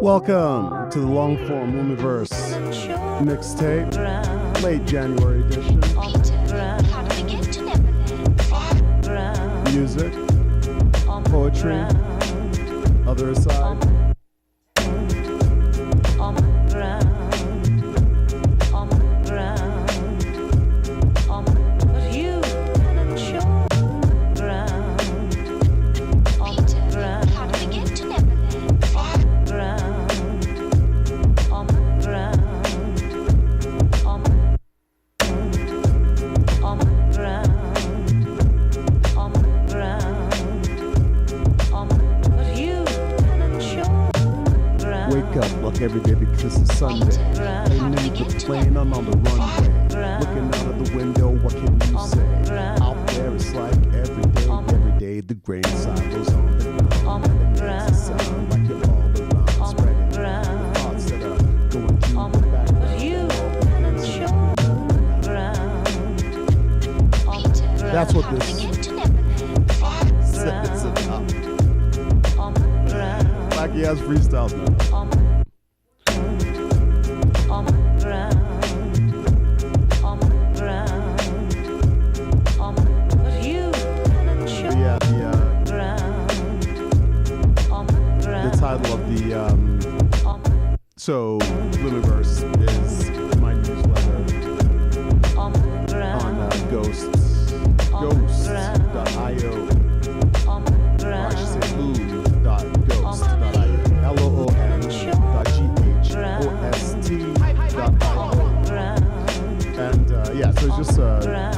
Welcome to the long-form Loomiverse Mix Tape, late January edition. Music, poetry, other aside. Wake up like every day because it's Sunday. Ain't in the plane, I'm on the runway. Looking out of the window, what can you say? Out there it's like every day the grain silos on the ground. And it makes it sound like you're all around, spreading the thoughts that are going through the background. That's what this says about. Blackie has freestyles now. The title of the so Loomiverse is my newsletter on ghost.io, or I should say loom.ghost.io, loom.ghost.io. And yeah, so it's just a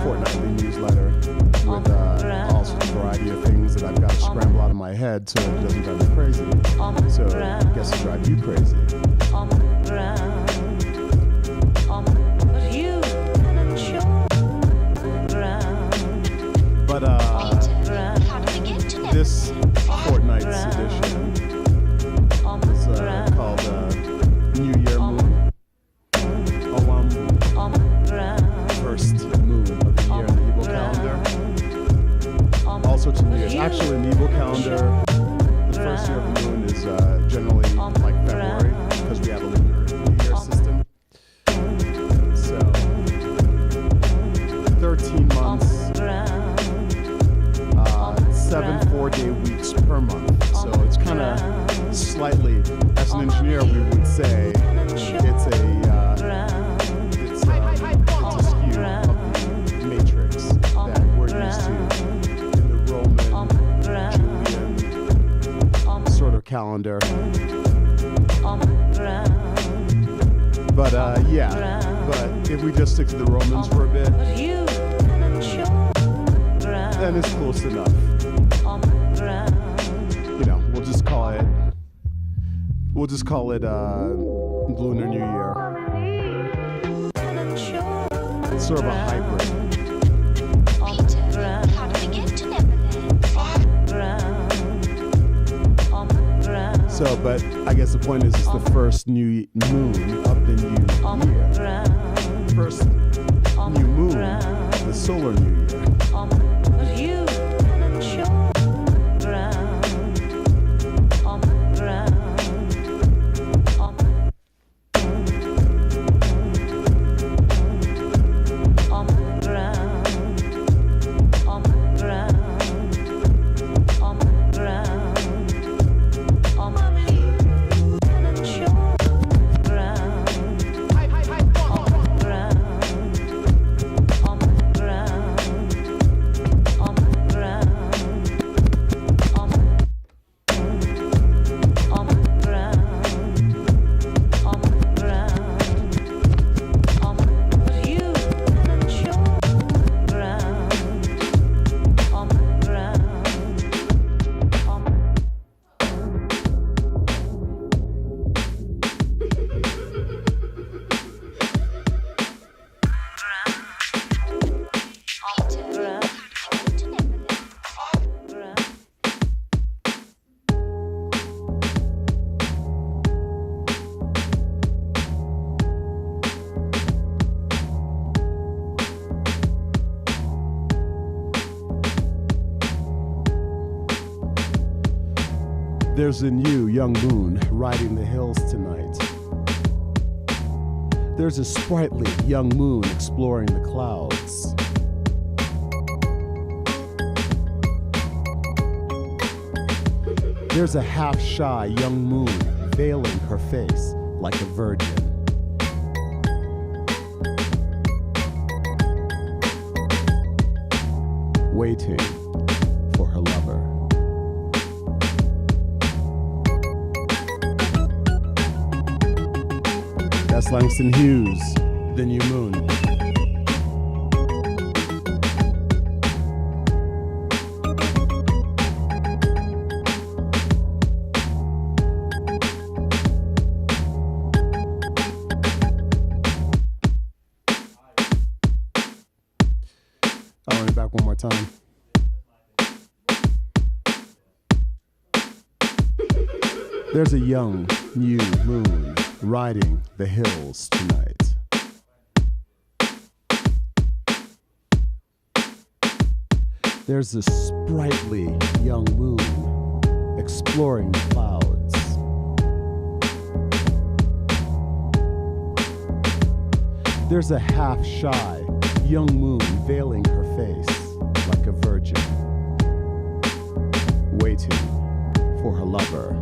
fortnightly newsletter with all sorts of variety of things that I've got to scramble out of my head so it doesn't drive me crazy. So I guess it drives you crazy. But this fortnight's edition is called New Year Moon. First moon of the year in the Igbo calendar. Also to New Year's. Actually, in the Igbo calendar, the first year of the moon is generally like February because we have a lunar New Year system. So 13 months, 7 4-day weeks per month. So it's kind of slightly, as an engineer, we would say it's a skew of the matrix that we're used to in the Roman, Julian sort of calendar. But but if we just stick to the Romans for a bit, then it's close enough. You know, we'll just call it Lunar New Year. It's sort of a hybrid. So, but I guess the point is it's the first new moon of the new year. First new moon of the solar new year. There's a new young moon riding the hills tonight. There's a sprightly young moon exploring the clouds. There's a half-shy young moon veiling her face like a virgin. Waiting for her lover. That's Langston Hughes, The New Moon. I'll run it back one more time. There's a young, new moon riding the hills tonight. There's a sprightly young moon exploring the clouds. There's a half-shy young moon veiling her face like a virgin, waiting for her lover.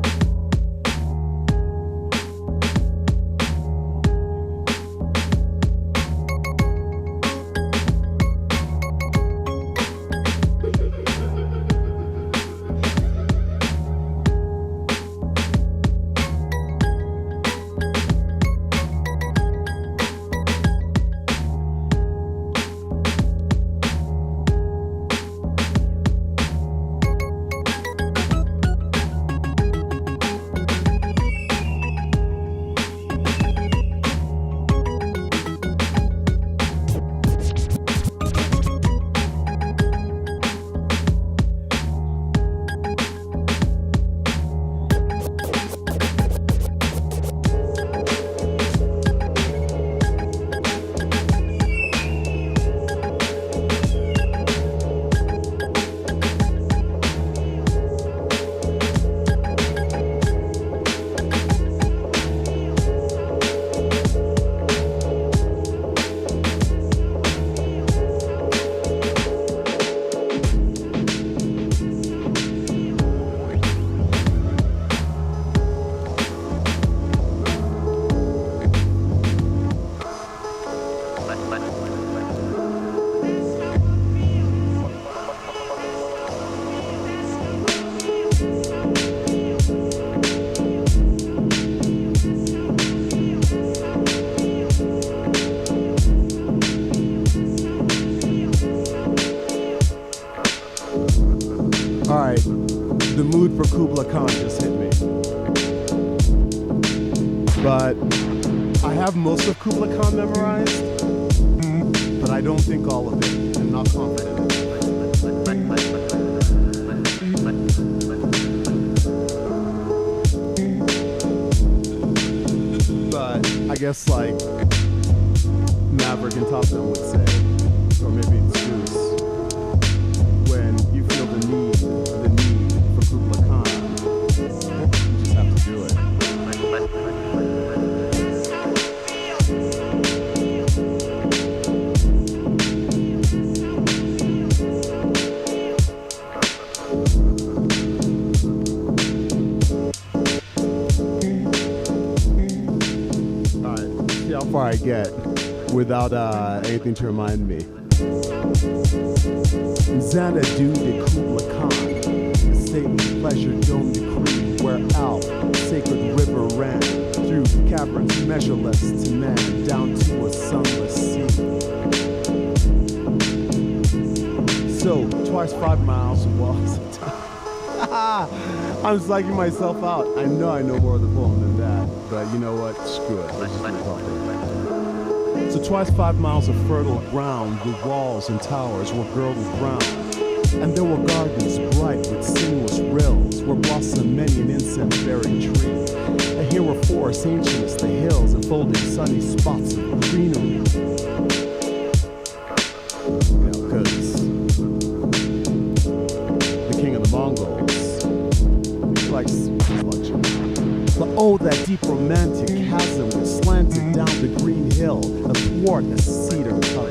Alright, the mood for Kubla Khan just hit me. But I have most of Kubla Khan memorized, but I don't think all of it. I'm not confident. But I guess like Maverick and Top Gun would say, or maybe it's Goose, when you feel the need for Kubla Khan, you just have to do it. Alright, see how far I get without anything to remind me. Xanadu de Kubla Khan, a stately pleasure dome decree, where Alp, sacred river ran through caverns measureless to man, down to a sunless sea. So, twice 5 miles of walls of time. I'm psyching myself out. I know more of the poem than that, but you know what? Screw it. Let's just keep talking. So twice 5 miles of fertile ground, the walls and towers were girdled round, and there were gardens bright with sinuous rills, where blossomed many an incense-bearing tree. And here were forests ancient as the hills, enfolding sunny spots of greenery. You know, 'cause the king of the Mongols, he likes deep romantic chasm was slanted down the green hill athwart a cedar cover.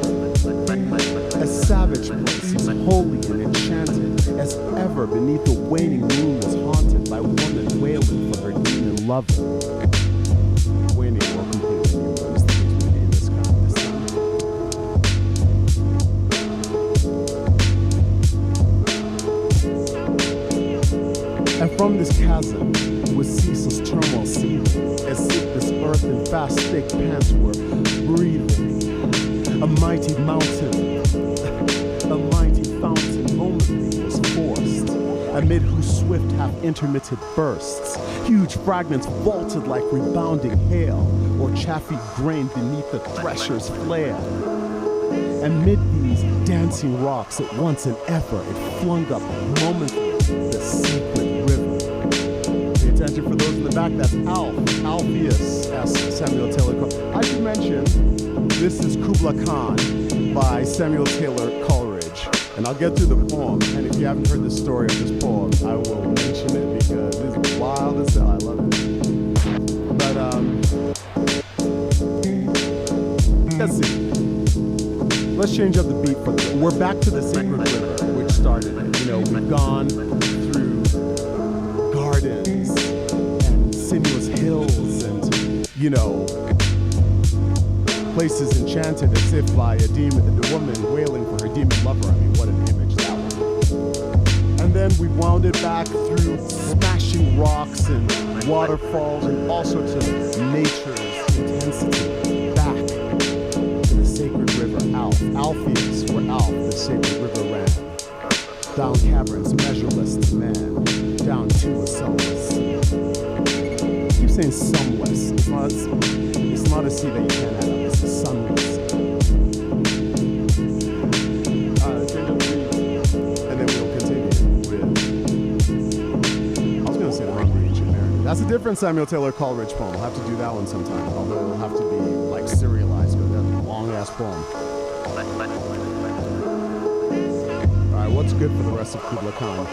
A savage place as holy and enchanted as ever beneath the waning moon was haunted by woman wailing for her demon lover. Waning or completely new moon is the case may be in this kind of December. And from this chasm with ceaseless turmoil seething, as if this earth and fast thick pants were breathing. A mighty mountain, a mighty fountain momently was forced, amid whose swift half-intermittent bursts, huge fragments vaulted like rebounding hail, or chaffy grain beneath the thresher's flail. And mid these dancing rocks at once and ever it flung up momently the sacred river. Pay attention for those in the back, that's Alpheus, as Samuel Taylor Coleridge. I should mention, this is Kubla Khan by Samuel Taylor Coleridge. And I'll get to the poem, and if you haven't heard the story of this poem, I will mention it because it's wild as hell, I love it. But, let's see. Let's change up the beat for this. We're back to the sacred river, which started it. You know, we've gone through gardens and sinuous hills and, you know, places enchanted as if by a demon, the woman wailing for her demon lover. I mean, what an image that was. And then we wound it back through smashing rocks and waterfalls and all sorts of nature's intensity back to the sacred river Alpheus, where the sacred river ran. Down caverns measureless to man, down to a sunless sea. I keep saying sunless. It's not a sea that you can't add up. It's a sunless sea. Change up the beat, and then we'll continue with. I was gonna say the Ancient Mariner. That's a different Samuel Taylor Coleridge poem. We'll have to do that one sometime. Although it'll have to be like serialized because that's a long ass poem. All right, what's good for the rest of Kubla Khan?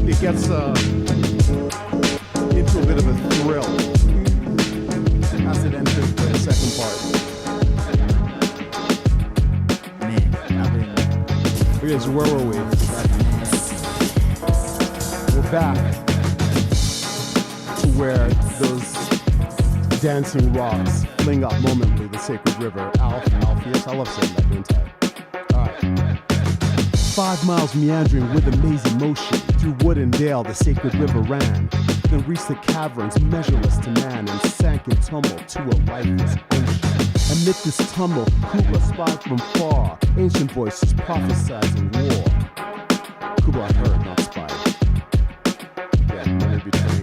It gets into a bit of a thrill as it enters the second part. Okay, so where were we? We're back to where those dancing rocks fling up momently the sacred river Alpheus. I love saying that, don't I? All right. 5 miles meandering with amazing motion, through wood and dale the sacred river ran, then reached the caverns measureless to man, and sank in tumult to a lifeless ocean. Amid this tumult, Kubla spied from far, ancient voices prophesizing war. Kubla heard, not spied. Yeah, in between.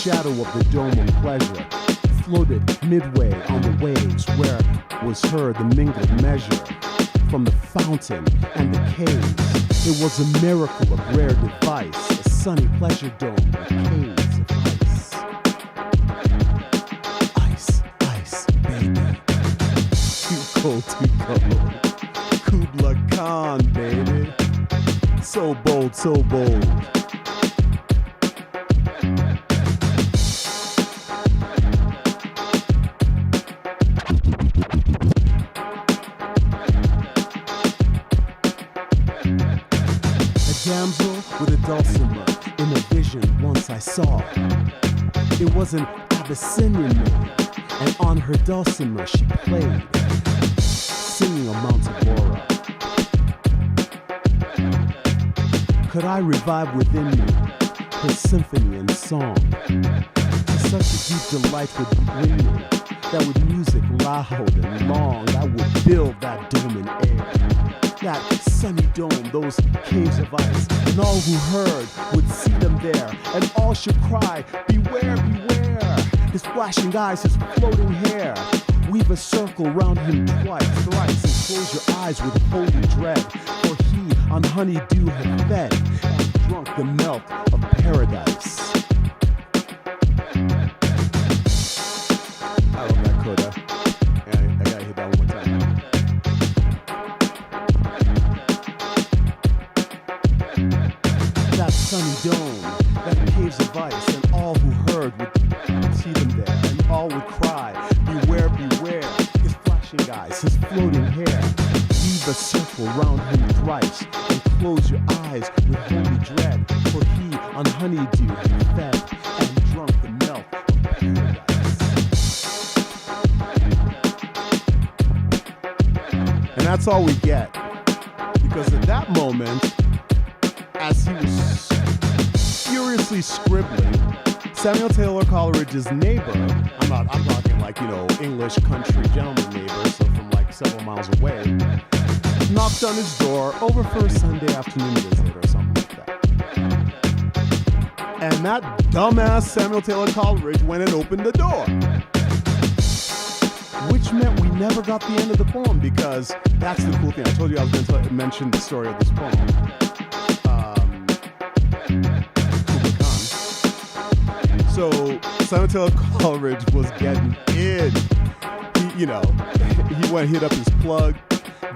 Shadow of the dome of pleasure floated midway on the waves, where was heard the mingled measure from the fountain and the caves. It was a miracle of rare device, a sunny pleasure dome with caves of ice. Ice, baby. Too cold. Kubla Khan, baby. So bold, so bold. in a vision once I saw. It was an Abyssinian maid, and on her dulcimer she played, singing a Monte Laura. Could I revive within me her symphony and song? Such a deep delight would win me, that with music loud and long, I would build that dome in air, that sunny dome, those caves of ice, and all who heard would see them there, and all should cry, beware, beware, his flashing eyes, his floating hair. Weave a circle round him twice, thrice, and close your eyes with holy dread, for he on honeydew had fed, and drunk the milk of paradise. I love that coda. I gotta hit that one more time. That sunny dome, that caves of ice, and all who heard would see them there, and all would cry, beware, beware, his flashing eyes, his floating hair. Weave a circle round him thrice, and close your eyes with holy dread, for he on honeydew had fed, and drunk the milk of paradise. And that's all we get, because at that moment, as he was furiously scribbling, Samuel Taylor Coleridge's neighbor, I'm talking like, English country gentleman neighbor, so from like several miles away, knocked on his door over for a Sunday afternoon visit or something like that. And that dumbass Samuel Taylor Coleridge went and opened the door. Which meant we never got the end of the poem, because that's the cool thing. I told you I was going to mention the story of this poem. So Samuel Taylor Coleridge was getting in. He went hit up his plug,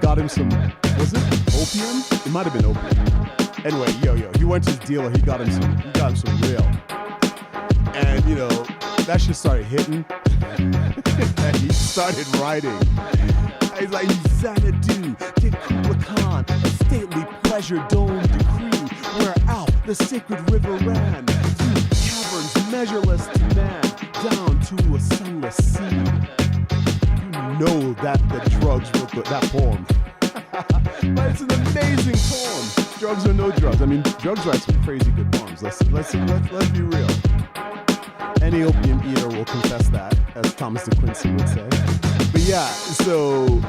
got him some, was it opium? It might have been opium. Anyway, he went to his dealer, he got him some real. And that shit started hitting. And he started writing. He's like, Xanadu did Kubla Khan a stately pleasure dome decree, where out the sacred river ran, through caverns measureless to man, down to a sunless sea. You know that the drugs wrote that poem. But it's an amazing poem. Drugs or no drugs. I mean, drugs write some crazy good poems. Let's be real. Any opium eater will confess that, as Thomas de Quincey would say. But yeah, so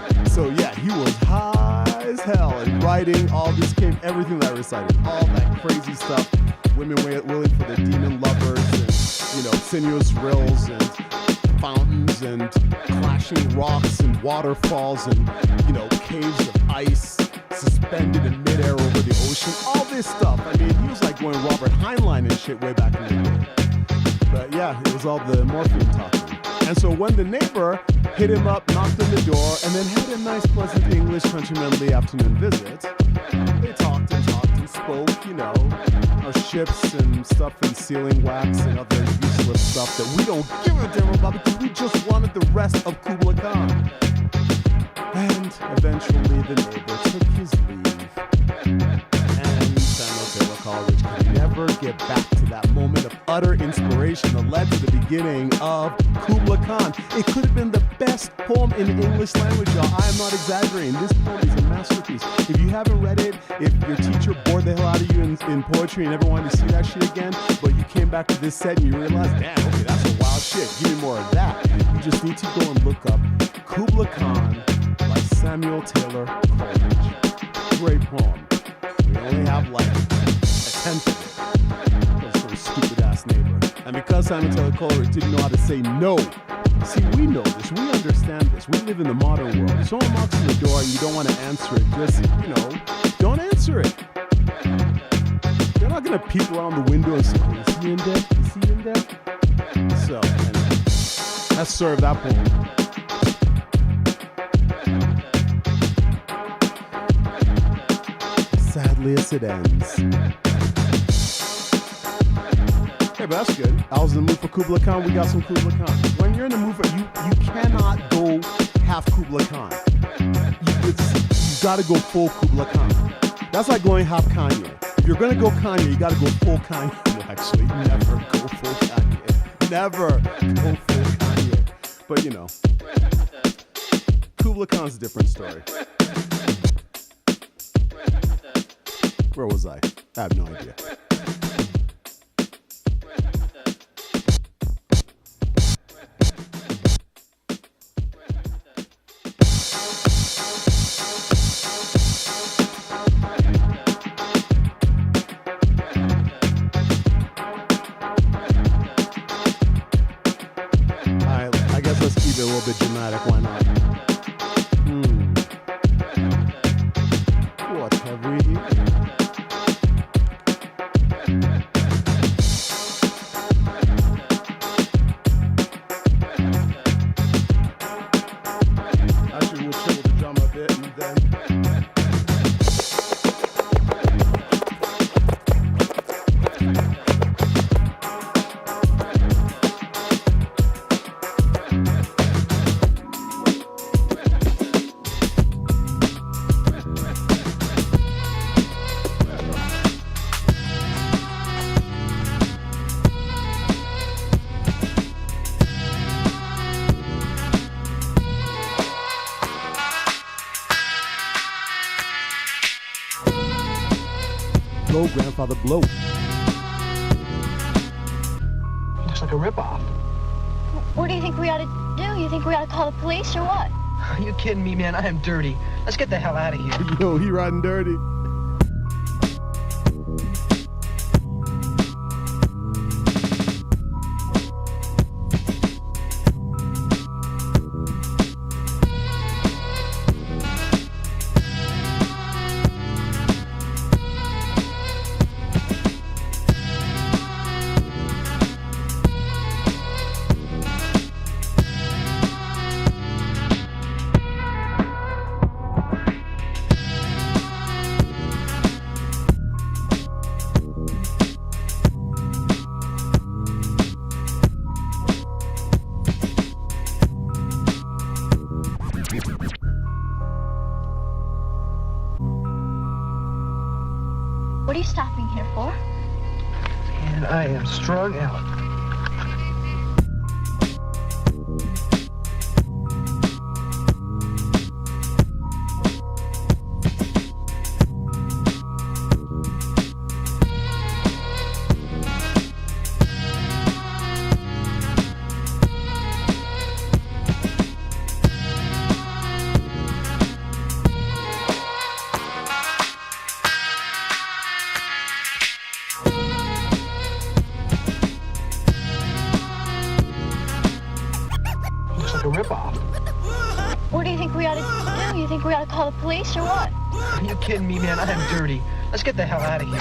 yeah, he was high as hell and writing all this, everything that I recited, all that crazy stuff. Women willing for their demon lovers, and sinuous rills and fountains and clashing rocks and waterfalls and caves of ice suspended in midair over the ocean. All this stuff. I mean, he was like going Robert Heinlein and shit way back in the day. But yeah, it was all the morphine talking. And so when the neighbor hit him up, knocked on the door, and then had a nice, pleasant English countrymanly afternoon visit, they talked and spoke, of ships and stuff and sealing wax and other useless stuff that we don't give a damn about, because we just wanted the rest of Kubla Khan. And eventually the neighbor took his leave, and Samuel Taylor Coleridge could never get back to that moment of utter inspiration that led to the beginning of Kubla Khan. It could have been the best poem in the English language, y'all. I am not exaggerating. This poem is a masterpiece. If you haven't read it, if your teacher bored the hell out of you in poetry and never wanted to see that shit again, but you came back to this set and you realized, damn, okay, that's some wild shit. Give me more of that. You just need to go and look up Kubla Khan by Samuel Taylor Coleridge. Great poem. We only have like a tenth of it. That's some stupid ass neighbor. And because Samuel Taylor Coleridge didn't know how to say no, see, we know this, we understand this, we live in the modern world. If someone knocks on the door and you don't want to answer it, just, don't answer it. They're not going to peek around the window and say, oh, is he in there? Is he in there? So, anyway, let's serve that poem. Sadly as it ends. Hey, but that's good. I was in the mood for Kubla Khan. We got some Kubla Khan. When you're in the mood for you cannot go half Kubla Khan. You got to go full Kubla Khan. That's like going half Kanye. If you're gonna go Kanye, you gotta go full Kanye. Actually, never go full Kanye. Never go full Kanye. But you know, Kubla Khan's a different story. Where was I? I have no idea. I guess let's keep it a little bit dramatic. Why not? What have we here? Actually, we'll chill with the drum a bit and then. Blow, grandfather, blow. Looks like a ripoff. What do you think we ought to do? You think we ought to call the police or what? Are you kidding me, man? I am dirty. Let's get the hell out of here. Yo, he riding dirty. What are you stopping here for? And I am strung out. Looks like a ripoff. What do you think we ought to do? You think we ought to call the police or what? Are you kidding me, man? I am dirty. Let's get the hell out of here.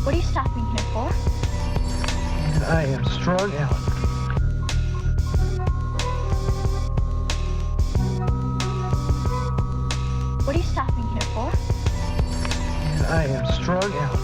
What are you stopping here for? And I am strung out. What are you stopping here for? And I am strung out.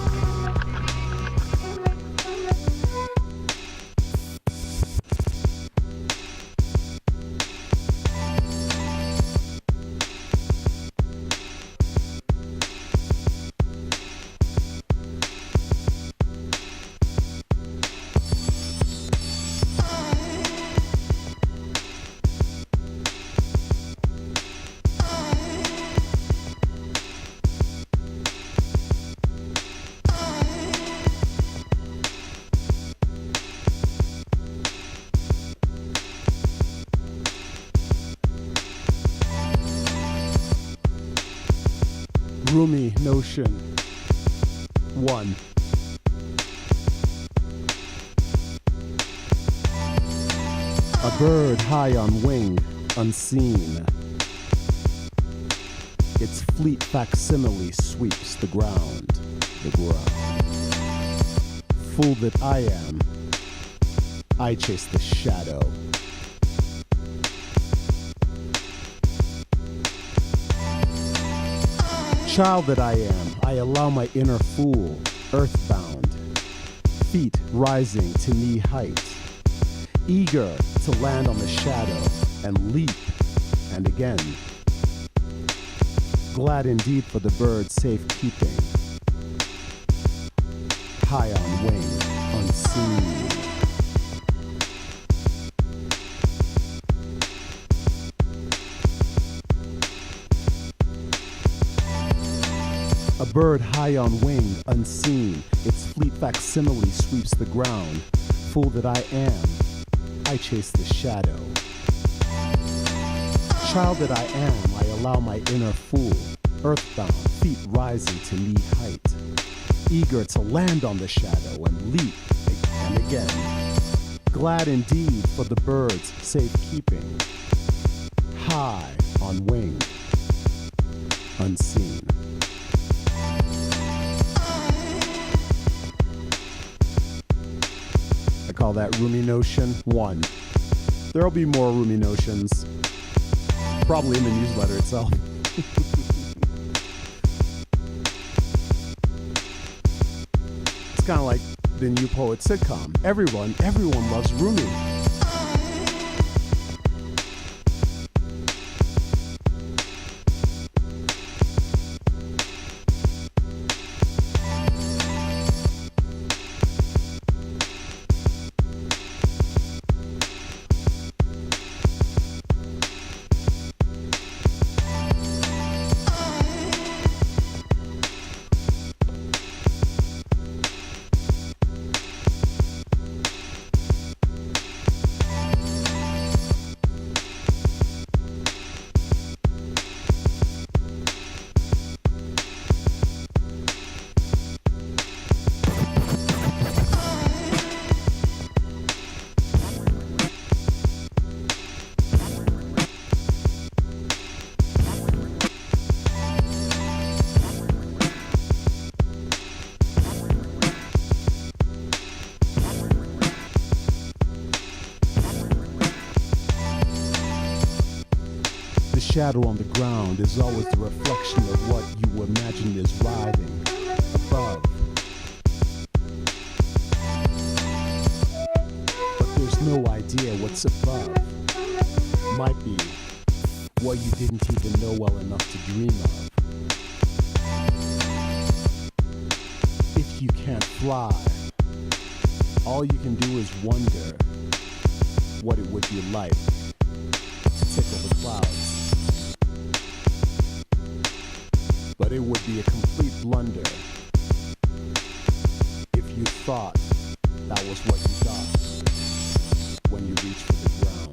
Rumi notion. 1. A bird high on wing, unseen. Its fleet facsimile sweeps the ground, the ground. Fool that I am, I chase the shadow. Child that I am, I allow my inner fool, earthbound, feet rising to knee height, eager to land on the shadow and leap, and again. Glad indeed for the bird's safekeeping, high on wing, unseen. A bird high on wing, unseen, its fleet facsimile sweeps the ground. Fool that I am, I chase the shadow. Child that I am, I allow my inner fool, earthbound, feet rising to knee height, eager to land on the shadow and leap, and again. Glad indeed for the bird's safekeeping, high on wing, unseen. I call that Rumi notion 1. There'll be more Rumi notions, probably in the newsletter itself. It's kind of like the New Poet sitcom. Everyone loves Rumi. The shadow on the ground is always the reflection of what you imagine is writhing above. But there's no idea what's above. Might be what you didn't even know well enough to dream of. If you can't fly, all you can do is wonder what it would be like to tickle the clouds. But it would be a complete blunder if you thought that was what you got when you reached for the ground.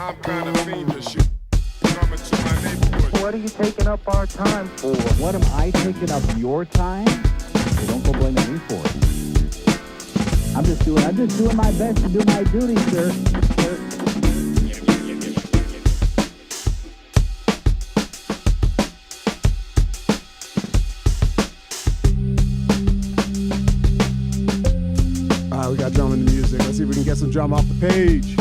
I'm kind of fiendish. Coming to my neighborhood. What are you taking up our time for? What am I taking up your time? Well, don't go blaming me for it. I'm just doing my best to do my duty, sir. Alright, we got drama in the music. Let's see if we can get some drama off the page.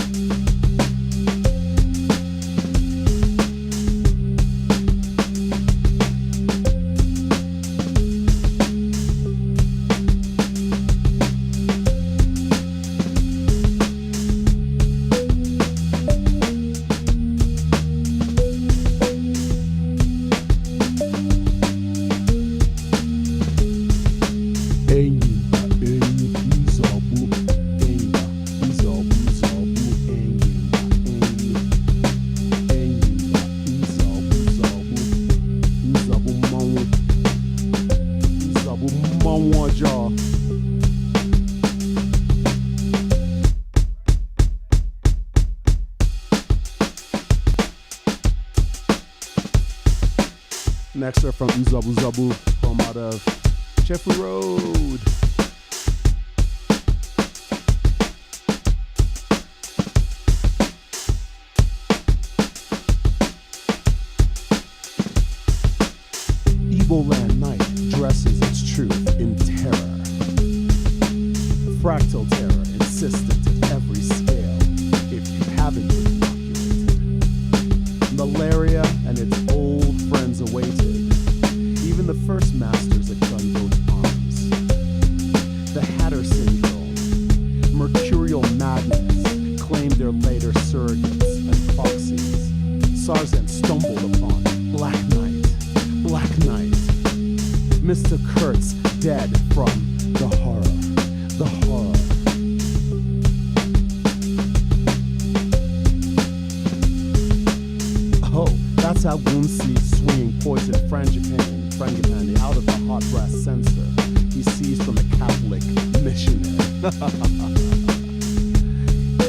Next are from Zabu Zabu, from out of Jeffrey Road. Evil Land Night dresses its truth in terror. Fractal terror insistent at every scale if you haven't been inoculated. Malaria and its old friends awaited. Even the first masters at gunboat arms. The Hatter syndrome, mercurial madness claimed their later surrogates and proxies. Sarzan stumbled upon Black Knight. Mr. Kurtz dead from the horror. Oh, that's how Woon-see swinging poison frangipani out of the hot brass censer he seized from a Catholic missionary.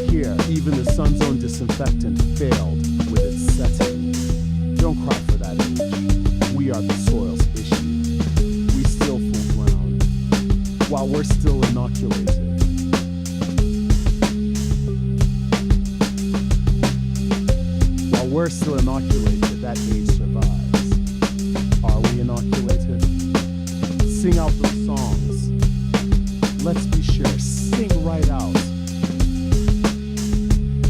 Here, even the sun's own disinfectant failed with its setting. Don't cry for that age. We are the soil's issue. We still full ground, while we're still inoculated. While we're still inoculated, that age survives. Are we inoculated? Sing out those songs. Let's be sure, sing right out.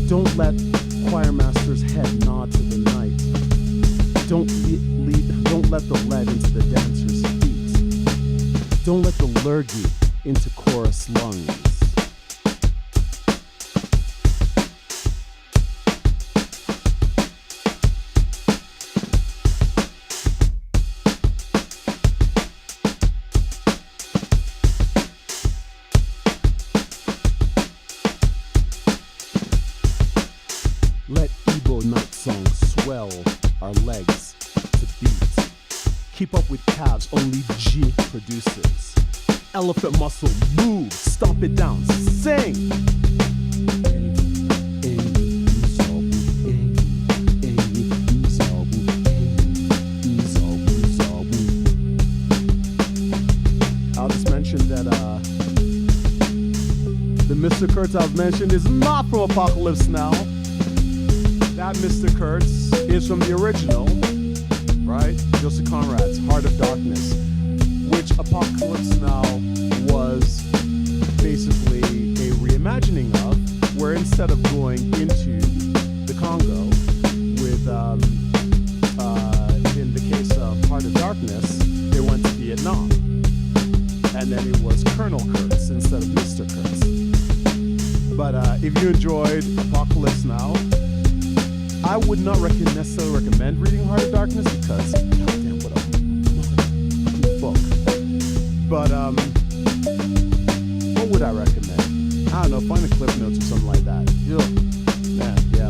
Don't let choir master's head nod to the night. Don't let the lead into the dancer's feet. Don't let the lurgy into chorus lungs. Let Igbo night songs swell our legs to beat. Keep up with calves only G produces. Elephant muscle, move, stomp it down, sing! I'll just mention that the Mr. Kurtz I've mentioned is not from Apocalypse Now. That Mr. Kurtz is from the original, right? Joseph Conrad's Heart of Darkness, which Apocalypse Now was basically a reimagining of, where instead of going into the Congo with, in the case of Heart of Darkness, they went to Vietnam. And then it was Colonel Kurtz instead of Mr. Kurtz. But if you enjoyed Apocalypse Now, I would not necessarily recommend reading Heart of Darkness because, goddamn, what a book. But, what would I recommend? I don't know, find the clip notes or something like that. Man, yeah.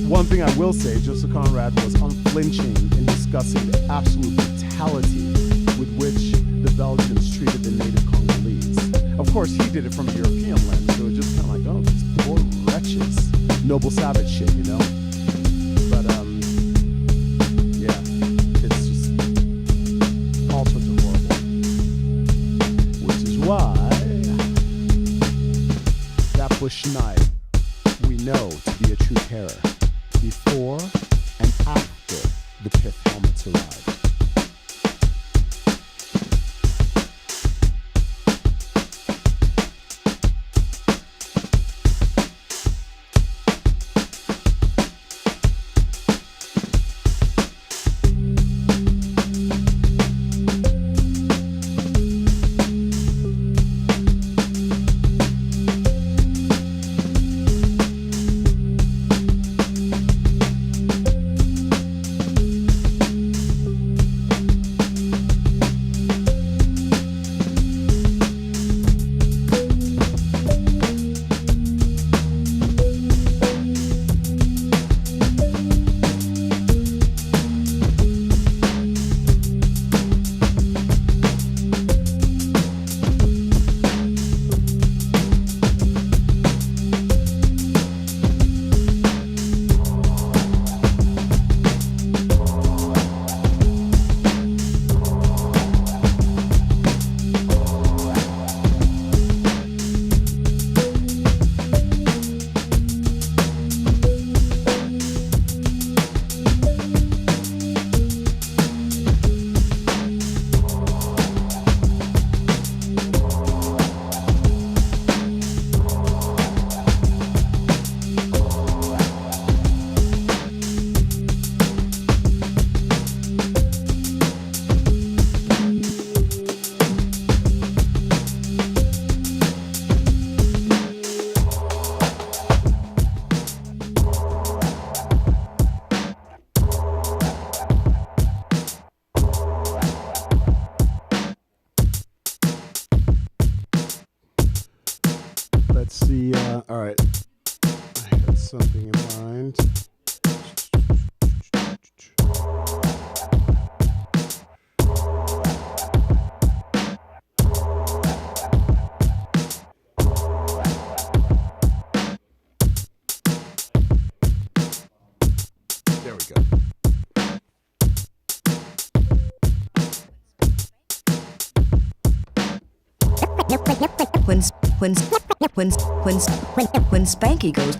One thing I will say, Joseph Conrad was unflinching in discussing the absolute brutality with which the Belgians treated the native Congolese. Of course, he did it from a European lens, so it just kind of like, oh, these poor wretches. Noble Savage shit, you know? But, yeah, it's just all sorts of horrible. Which is why that Bush Knight we know to be a true terror before and after the pith helmets arrived. Let's see, all right, I had something in mind. There we go. When Spanky goes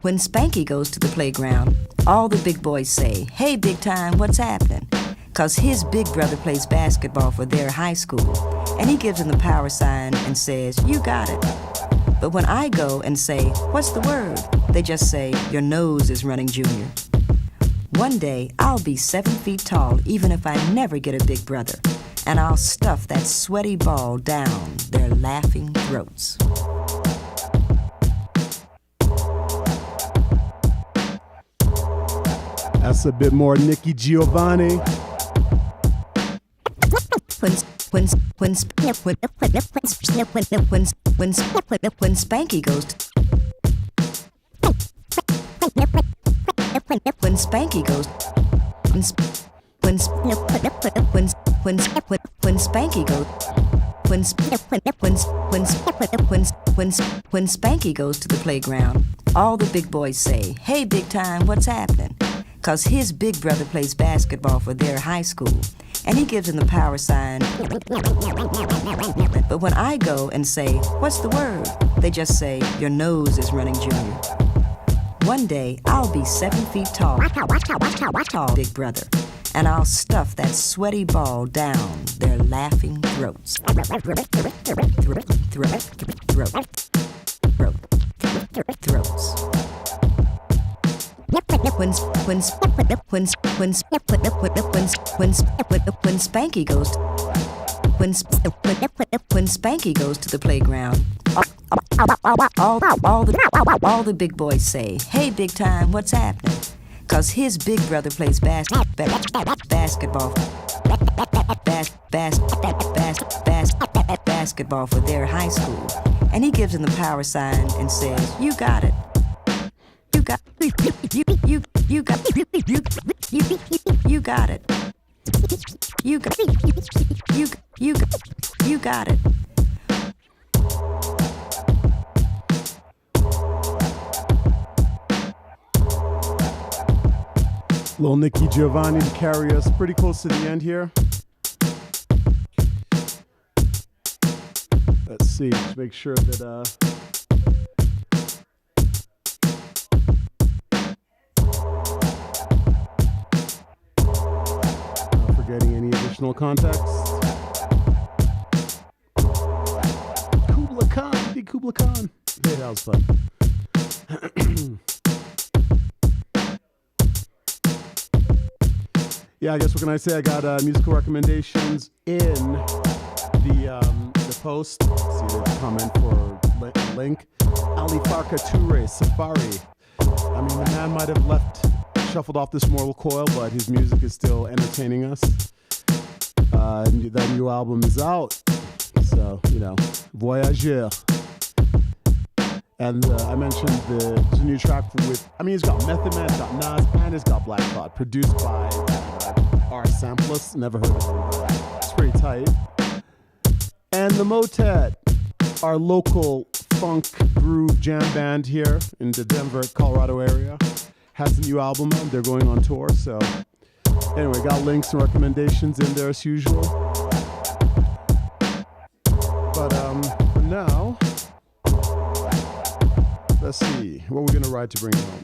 when Spanky goes to the playground, all the big boys say, "Hey, big time, what's happening?" 'Cause his big brother plays basketball for their high school, and he gives him the power sign and says, "You got it." But when I go and say, "What's the word?" they just say, "Your nose is running, Junior." One day, I'll be 7 feet tall, even if I never get a big brother, and I'll stuff that sweaty ball down their laughing throats. That's a bit more Nicky Giovanni. When Spanky goes when Spanky goes when Spanky goes when Spanky goes to the playground, all the big boys say, "Hey, big time, what's happening?" 'Cause his big brother plays basketball for their high school, and he gives him the power sign. But when I go and say, "What's the word?" they just say, "Your nose is running, Junior." One day, I'll be 7 feet tall, big brother, and I'll stuff that sweaty ball down their laughing throats. Throats. When Spanky goes when Spanky goes to the playground, all the big boys say, "Hey, big time, what's happening?" 'Cause his big brother plays basketball for their high school, and he gives him the power sign and says, "You got it. You got it. You got it. Little Nicky Giovanni to carry us pretty close to the end here. Let's see, just make sure that not forgetting any additional context. Kubla Khan, big Kubla Khan. Hey, that was fun. Yeah, I guess what can I say? I got musical recommendations in the post. See the comment for link. Ali Farka Toure, Safari. I mean, the man might have shuffled off this mortal coil, but his music is still entertaining us. That new album is out. So, Voyageur. And I mentioned there's a new track he's got Method Man, he's got Nas, and he's got Black Thought, produced by R. Samplus. Never heard of him, but it's pretty tight. And the Motet, our local funk groove jam band here in the Denver, Colorado area, has a new album out. They're going on tour, so anyway, got links and recommendations in there as usual. But for now, let's see, what we're gonna ride to bring home.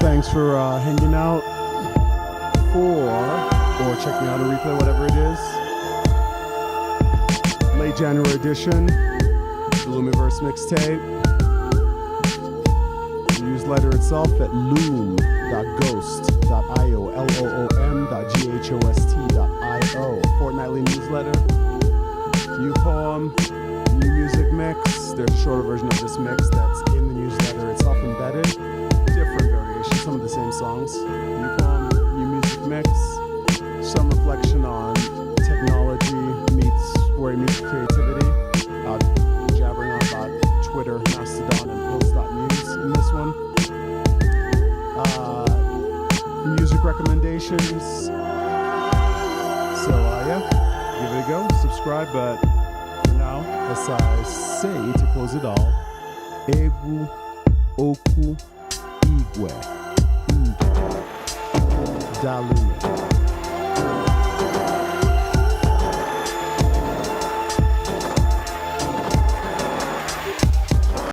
Thanks for hanging out or checking out a replay, whatever it is. Late January edition, the Loomiverse Mix Tape. The newsletter itself at loom.ghost.io, loom.ghost.io. Fortnightly newsletter. New poem, new music mix. There's a shorter version of this mix that's in the newsletter itself embedded. Different variations, some of the same songs. New poem, new music mix. Some reflection on technology meets where it meets creativity. Jabbering on about Twitter, Mastodon, and Post.news in this one. Music recommendations. So yeah, give it a go. Subscribe, but for now, as I say to close it all, Egu Oku Igwe Dalume.